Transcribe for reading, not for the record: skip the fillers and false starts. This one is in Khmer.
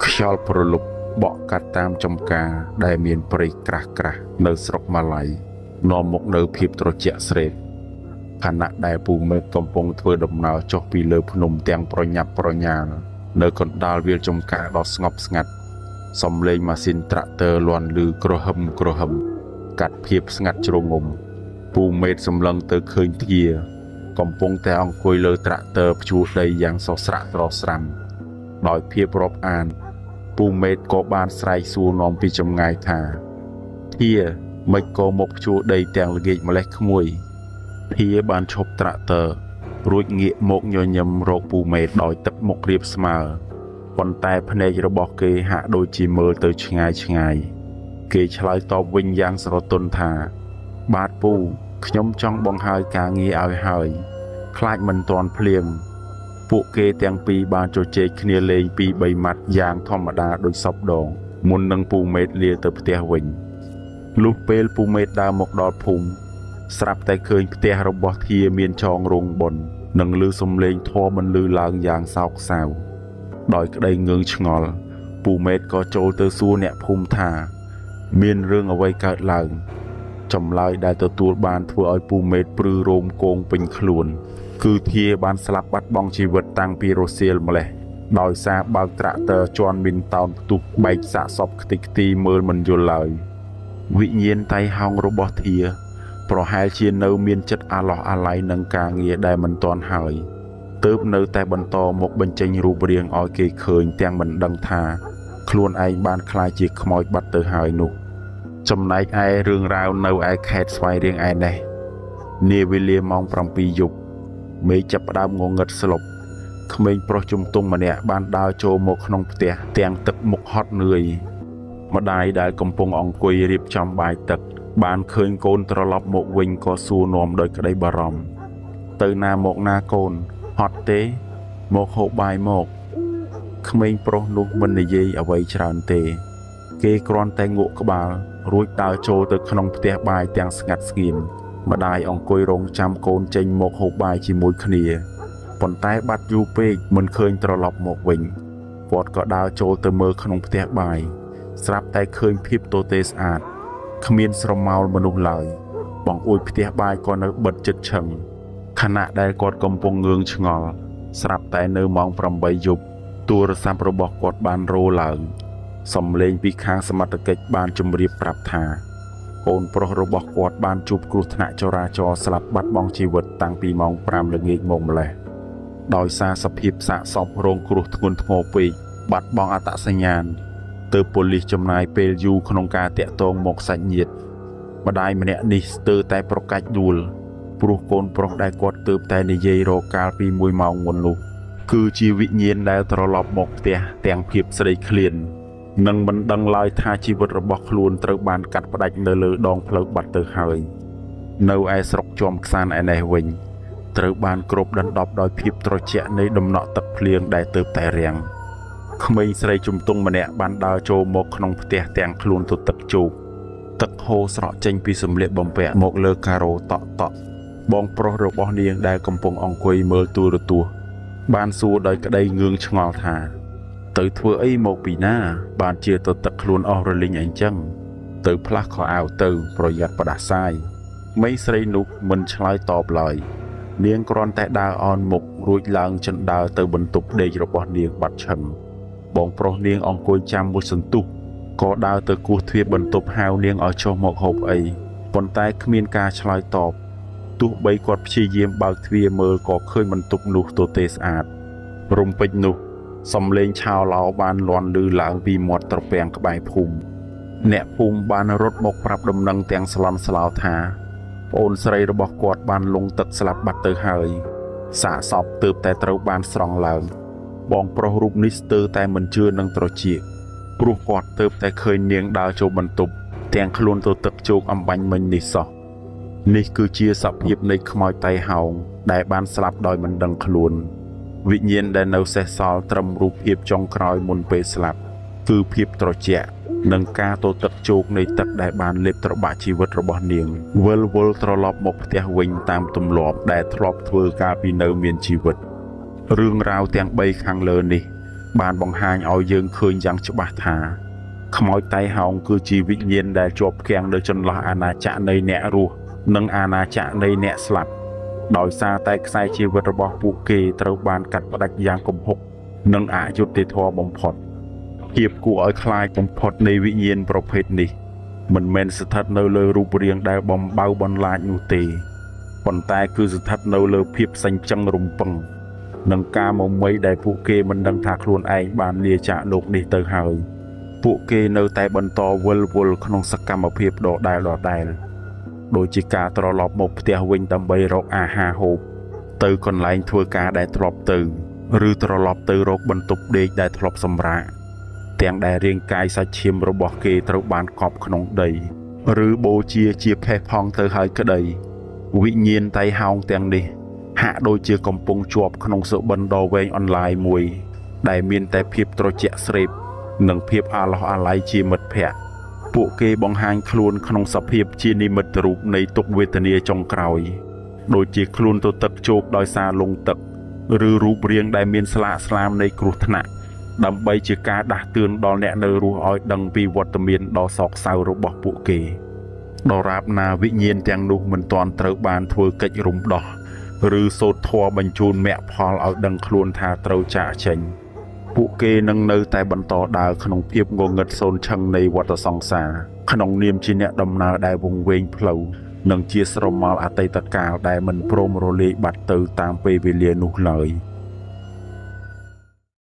ខ្យល់ប្រលប់បក់កាត់តាមចំការដែលមានព្រៃក្រាស់ៗនៅស្រុកម៉ាឡៃនាំមកនៅភាពត្រជាក់ស្រេកខណៈដែលពូមេឃកំពុងធ្វើដំណើរចុះពីលើភ្នំទាំងប្រញាប់ប្រញាល់នៅកណ្ដាលវាលចំការដ៏ស្ងប់ស្ងាត់សំឡេងម៉ាស៊ីនត្រាក់ទ័រលាន់ឮគ្រហឹមកាត់ភាពស្ងាត់ជ្រងំពូមេឃសម្លឹងទៅឃើញធាកំពុងតែអង្គុយលើត្រាក់ទ័រភ្ជួរដីយ៉ាងសស្រាក់ស្រស់ស្រាំដោយភាពរាប់អានពូមេឃក៏បានស្រែកសួរនាំពីចម្ងាយថាធាមិនក៏មកភ្ជួរដីទាំងល្ងាចម្លេះក្មួយធាបានឈប់ត្រាក់ទ័ររួចងាកមកញញឹមរកពូមេឃដោយទឹកមុខរាបស្មើប៉ុន្តែភ្នែករបស់គេហាក់ដូចជាមើលទៅឆ្ងាយគេឆ្លើយតបវិញយ៉ាងស្រទន់ថាបាទពូខ្ញុំចង់បង្ហើយការងារឲ្យហើយខ្លាចមិនទាន់ភ្លៀងពួកគេទាំងពីរបានជជែកគ្នាលេងពី3ម៉ាត់យ៉ាងធម្មតាដូចសពដងមុននឹងពូមេឃលាទៅផ្ទះវិញលុះពេលពូមេឃដើរមកដល់ភូមិស្រាប់តែឃើញផ្ទះរបស់ធាមានចងរោងបុណ្យនិងឮសំឡេងធម៌មិនឮឡើងយ៉ាងសោកសៅដោយក្តីងឿងឆ្ងល់ពូមេឃក៏ចូលទៅសួរអ្នកភូមិថាមានរឿងអ្វីកើតឡើងចម្លើយដែលទទួលបានធ្វើឲ្យពូមេឃព្រឺរោមគងពេញខ្លួនគឺធាបានស្លាប់បាត់បង់ជីវិតតាំងពីរសៀលម្លេះដោយសារបើកត្រាក់ទ័រជន់មីនតោនផ្ទុះបែកសាកសពខ្ទេចខ្ទីមើលមិនយល់ឡើយវិញ្ញាណតៃហោងរបស់ធាប្រហែលជានៅមានចិត្តអាឡោះអាល័យនឹងការងារដែលមិនទាន់ហើយទើបនៅតែបន្តមកបញ្ចេញរូបរាងឲ្យគេឃើញទាំងមិនដឹងថាខ្លួនឯងបានក្លាយជាខ្មោចបាត់ទៅហើយនោះចំណែកឯរឿងរ៉ាវនៅឯខេត្តស្វាយរៀងឯនេះនាវេលាម៉ោង 7 យប់មេឃចាប់ផ្ដើមងងឹតស្លុបក្មេងប្រុសជំទង់ម្នាក់បានដើរចូលមកក្នុងផ្ទះទាំងទឹកមុខហត់នឿយម្ដាយដែលកំពុងអង្គុយរៀបចំបាយទឹកបានឃើញកូនត្រឡប់មកវិញក៏សួរនាំដោយក្តីបារម្ភទៅណាមកណាកូនហត់ទេមកហូបបាយមកក្មេងប្រុសនោះមិននិយាយអ្វីច្រើនទេគេគ្រាន់តែងក់ក្បាលរួចដើរចូលទៅក្នុងផ្ទះបាយទាំងស្ងាត់ស្ងៀមម្ដាយអង្គុយរងចាំកូនចេញមកហូបបាយជាមួយគ្នាប៉ុន្តែបាត់យូរពេកមិនឃើញត្រឡប់មកវិញគាត់ក៏ដើរចូលទៅមើលក្នុងផ្ទះបាយស្រាប់តែឃើញភាពទទេស្អាតគ្មានស្រមោលមនុស្សឡើយបង្អួចផ្ទះបាយក៏នៅបិទជិតឈឹងខណៈដែលគាត់កំពុងងឿងឆ្ងល់ស្រាប់តែនៅម៉ោង 8 យប់ទូរស័ព្ទរបស់គាត់បានរោឡើងសំឡេងពីខាងសមត្ថកិច្ចបានជម្រាបប្រាប់ថាកូនប្រុសរបស់គាត់បានជួបគ្រោះថ្នាក់ចរាចរណ៍ស្លាប់បាត់បង់ជីវិតតាំងពីម៉ោង 5 ល្ងាចមកម្លេះដោយសារសភាពសាកសពរងគ្រោះធ្ងន់ធ្ងរពេកបាត់បង់អត្តសញ្ញាណទើបប៉ូលីសចំណាយពេលយូរក្នុងការតាក់ទងមកសាច់ញាតិម្ដាយម្នាក់នេះស្ទើរតែប្រកាច់ដួលព្រោះកូនប្រុសដែលគាត់ទើបតែនិយាយរកកាលពី1 ម៉ោងមុននោះគឺជាវិញ្ញាណដែលត្រឡប់មកផ្ទះទាំងភាពស្ដីឃ្លាននិងមិនដឹងឡើយថាជីវិតរបស់ខ្លួនត្រូវបានកាត់ផ្ដាច់នៅលើដងផ្លូវបាត់ទៅហើយនៅឯស្រុកជាំខ្សានឯនេះវិញត្រូវបានគ្របដណ្ដប់ដោយភាពត្រជាក់នៃដំណក់ទឹកភ្លៀងដែលទើបតែរាំងក្មេងស្រីជំទង់ម្នាក់បានដើរចូលមកក្នុងផ្ទះទាំងខ្លួនទៅទឹកជោកទឹកហូរស្រក់ចេញពីសម្លៀកបំពាក់មកលើការ៉ូតក់បងប្រុសរបស់នាងដែលកំពុងអង្គុយមើលទូរទស្សន៍បានសួរដោយក្តីងឿងឆ្ងល់ថាទៅធ្វើអីមកពីណាបានជាទៅទឹកខ្លួនអស់រលីងអីចឹងទៅផ្លាស់ខោអាវទៅប្រយ័ត្នផ្ដាសាយមីស្រីនោះមិនឆ្លើយតបឡើយនាងគ្រាន់តែដើរអោនមុខរួចឡើងជណ្ដើរទៅបន្ទប់ដេករបស់នាងបាត់ឈឹងបងប្រុសនាងអង្គុយចាំមួយសន្ទុះក៏ដើរទៅគោះទ្វារបន្ទប់ហៅនាងឲ្យចុះមកហូបអីប៉ុន្តែគ្មានការឆ្លើយតបទោះបីគាត់ព្យាយាមបើកទ្វារមើលក៏ឃើញបន្ទប់នោះទទេស្អាតរំពេចនោះសំឡេងឆោឡោបានលាន់ឮឡើងពីមាត់ត្រពាំងក្បែរភូមិអ្នកភូមិបានរត់មកប្រាប់ដំណឹងទាំងស្លន់ស្លោថាប្អូនស្រីរបស់គាត់បានលង់ទឹកស្លាប់បាត់ទៅហើយសាកសពទើបតែត្រូវបានស្រង់ឡើងបងប្រុសរូបនេះស្ទើរតែមិនជឿនឹងត្រចៀកព្រោះគាត់ទើបតែឃើញនាងដើរចូលបន្ទប់ទាំងខ្លួនទៅទឹកជោកអំបញ្ញមិញនេះសោះនេះគឺជាសភាពនៃខ្មោចតៃហោងដែលបានស្លាប់ដោយមិនដឹងខ្លួនវិញ្ញាណដែលនៅសេសសល់ត្រឹមរូបភាពចុងក្រោយមុនពេលស្លាប់គឺភាពត្រជាក់និងការទទឹកជោកនៃទឹកដែលបានលេបត្របាក់ជីវិតរបស់នាងវិលវល់ត្រឡប់មកផ្ទះវិញតាមទម្លាប់ដែលធ្លាប់ធ្វើកាលពីនៅមានជីវិតរឿងរ៉ាវទាំង3ខាងលើនេះ បានបង្ហាញឲ្យយើងឃើញយ៉ាងច្បាស់ថាខ្មោចតៃហោងគឺជាវិញ្ញាណដែលជាប់គាំងនៅចន្លោះអាណាចក្រនៃអ្នករស់និងអាណាចក្រនៃអ្នកស្លាប់ដោយសារតែខ្សែជីវិតរបស់ពួកគេត្រូវបានកាត់ផ្តាច់យ៉ាងគំហុកនិងអយុត្តិធម៌បំផុតភាពគួរឲ្យខ្លាចបំផុតនៃវិញ្ញាណប្រភេទនេះមិនមែនស្ថិតនៅលើរូបរាងដែលបំបៅបន្លាចនោះទេប៉ុន្តែគឺស្ថិតនៅលើភាពសេញចឹងរំពឹងនិងការមមីដែលពួកគេមិនដឹងថាខ្លួនឯងបានលាចាកលោកនេះទៅហើយពួកគេនៅតែបន្តវិលវល់ក្នុងសកម្មភាពដដែលដូចជាការត្រឡប់មកផ្ទះវិញដើម្បីរកអាហារហូបទៅកន្លែងធ្វើការដែលធ្លាប់ទៅឬត្រឡប់ទៅរកបន្ទប់ដេកដែលធ្លាប់សម្រាកទាំងដែលរាងកាយសាច់ឈាមរបស់គេត្រូវបានកប់ក្នុងដីឬបូជាផេះផង់ទៅហើយក្តីវិញ្ញាណតៃហោងទាំងនេះហាក់ដូចជាកំពុងជាប់ក្នុងសុបិនដ៏វែងអន្លាយមួយដែលមានតែភាពត្រជាក់ស្រេបនិងភាពអាឡោះអាល័យជាមិត្តភក្តិពួកគេបង្ហាញខ្លួនក្នុងសភាពជានិមិត្តរូបនៃទុក្ខវេទនាចុងក្រោយដូចជាខ្លួនទៅទឹកជោកដោយសារលង់ទឹកឬរូបរាងដែលមានស្លាកស្លាមនៃគ្រោះថ្នាក់ដើម្បីជាការដាស់តឿនដល់អ្នកនៅរស់ឲ្យដឹងពីវត្តមានដ៏សោកសៅរបស់ពួកគេដរាបណាវិញ្ញាណទាំងនោះមិនទាន់ត្រូវបានធ្វើកិច្ចរំដោះឬសូត្រធម៌បញ្ជូនមគ្គផលឲ្យដឹងខ្លួនថាត្រូវចាកចេញពួកគេនឹងនៅតែបន្តដើរក្នុងភាពងងឹតសូន្យឈឹងនៃវដ្តសង្សារក្នុងនាមជាអ្នកដំណើរដែលវង្វេងផ្លូវនិងជាស្រមោលអតីតកាលដែលមិនព្រមរលាយបាត់ទៅតាមពេលវេលានោះឡើយ។